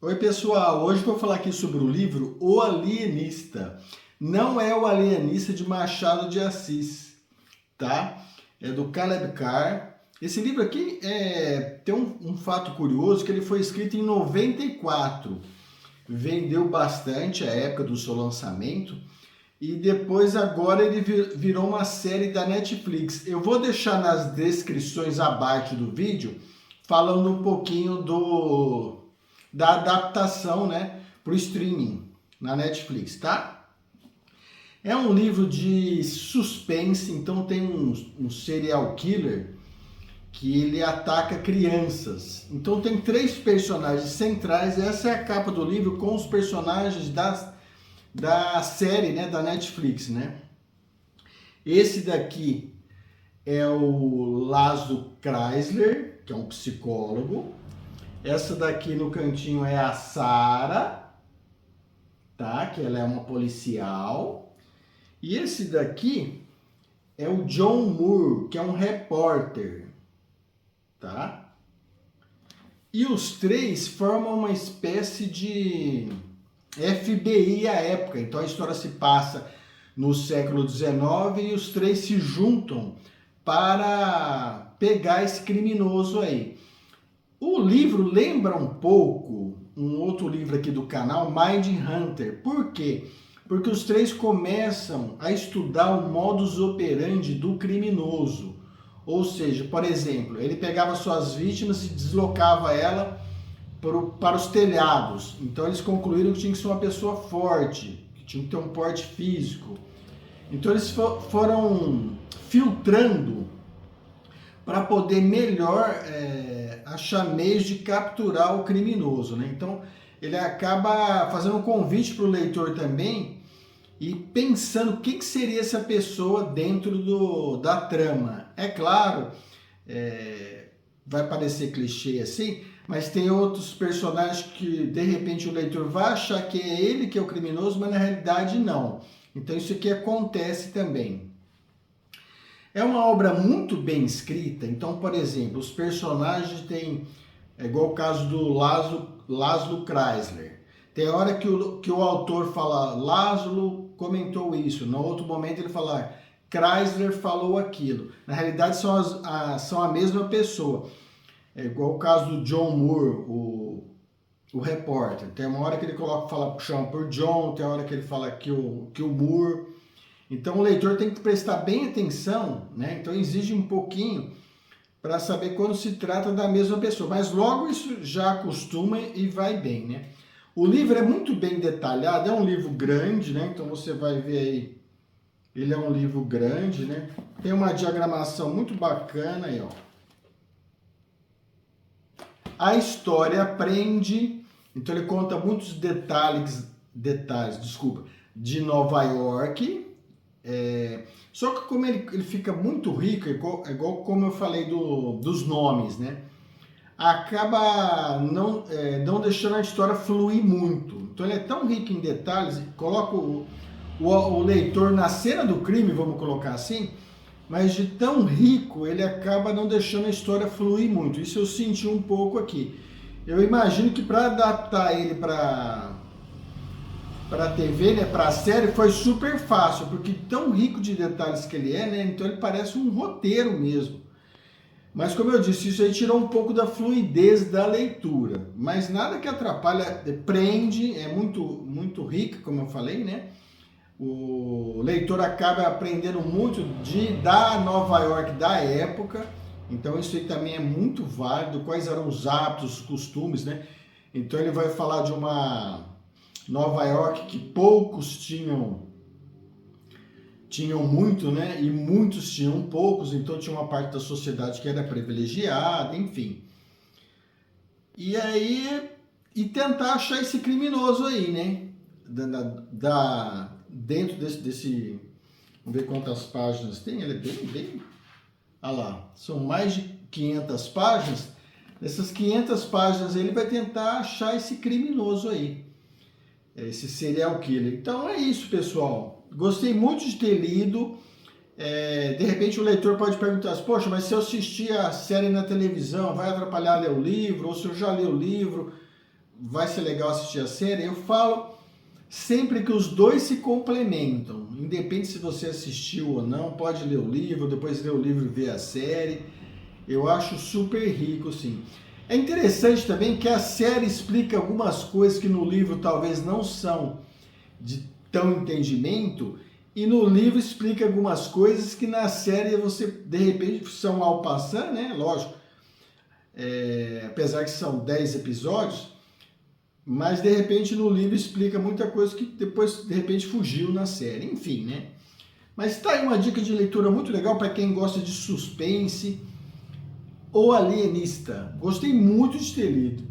Oi, pessoal. Hoje vou falar aqui sobre o livro O Alienista. Não é o Alienista de Machado de Assis, tá? É do Caleb Carr. Esse livro aqui tem um fato curioso que ele foi escrito em 94. Vendeu bastante à época do seu lançamento e depois agora ele virou uma série da Netflix. Eu vou deixar nas descrições abaixo do vídeo falando um pouquinho da adaptação, né, para o streaming na Netflix, tá? É um livro de suspense, então tem um serial killer que ele ataca crianças. Então tem três personagens centrais, essa é a capa do livro com os personagens da série, né, da Netflix, né? Esse daqui é o Laszlo Kreisler, que é um psicólogo. Essa daqui no cantinho é a Sarah, tá? Que ela é uma policial. E esse daqui é o John Moore, que é um repórter, tá? E os três formam uma espécie de FBI à época. Então a história se passa no século XIX e os três se juntam para pegar esse criminoso aí. O livro lembra um pouco um outro livro aqui do canal, Mind Hunter. Por quê? Porque os três começam a estudar o modus operandi do criminoso. Ou seja, por exemplo, ele pegava suas vítimas e deslocava ela para os telhados. Então eles concluíram que tinha que ser uma pessoa forte, que tinha que ter um porte físico. Então eles foram filtrando para poder melhor achar meios de capturar o criminoso, né? Então ele acaba fazendo um convite para o leitor também e pensando o que seria essa pessoa dentro da trama. É claro, vai parecer clichê assim, mas tem outros personagens que de repente o leitor vai achar que é ele que é o criminoso, mas na realidade não. Então isso aqui acontece também. É uma obra muito bem escrita, então, por exemplo, os personagens têm, igual o caso do Laszlo Kreisler. Tem hora que o autor fala, Laszlo comentou isso, no outro momento ele fala, Kreisler falou aquilo. Na realidade são a mesma pessoa. É igual o caso do John Moore, o repórter. Tem uma hora que ele chama por John, tem hora que ele fala que o Moore. Então o leitor tem que prestar bem atenção, né? Então exige um pouquinho para saber quando se trata da mesma pessoa. Mas logo isso já acostuma e vai bem, né? O livro é muito bem detalhado, é um livro grande, né? Então você vai ver aí, ele é um livro grande, né? Tem uma diagramação muito bacana aí, ó. A história prende, então ele conta muitos detalhes, de Nova York. Só que como ele fica muito rico, igual como eu falei dos nomes, né? Acaba não deixando a história fluir muito. Então ele é tão rico em detalhes, coloca o leitor na cena do crime, vamos colocar assim, mas de tão rico ele acaba não deixando a história fluir muito. Isso eu senti um pouco aqui. Eu imagino que para adaptar ele para a TV, né, para a série, foi super fácil, porque tão rico de detalhes que ele é, né, então ele parece um roteiro mesmo. Mas como eu disse, isso aí tirou um pouco da fluidez da leitura, mas nada que atrapalha, prende, é muito, muito rico, como eu falei, né? O leitor acaba aprendendo muito da Nova York da época, então isso aí também é muito válido, quais eram os hábitos, os costumes, né? Então ele vai falar de uma Nova York que poucos tinham muito, né? E muitos tinham poucos, então tinha uma parte da sociedade que era privilegiada, enfim. E aí, tentar achar esse criminoso aí, né? Dentro desse, vamos ver quantas páginas tem, ele é bem, olha lá, são mais de 500 páginas. Nessas 500 páginas ele vai tentar achar esse criminoso aí, esse serial killer. Então é isso, pessoal. Gostei muito de ter lido. De repente o leitor pode perguntar assim, poxa, mas se eu assistir a série na televisão, vai atrapalhar ler o livro? Ou se eu já li o livro, vai ser legal assistir a série, eu falo sempre que os dois se complementam. Independente se você assistiu ou não, pode ler o livro, depois ler o livro e ver a série. Eu acho super rico, sim. É interessante também que a série explica algumas coisas que no livro talvez não são de tão entendimento, e no livro explica algumas coisas que na série você, de repente, são ao passar, né? Lógico, apesar que são 10 episódios, mas de repente no livro explica muita coisa que depois, de repente, fugiu na série. Enfim, né? Mas tá aí uma dica de leitura muito legal para quem gosta de suspense. O Alienista. Gostei muito de ter lido.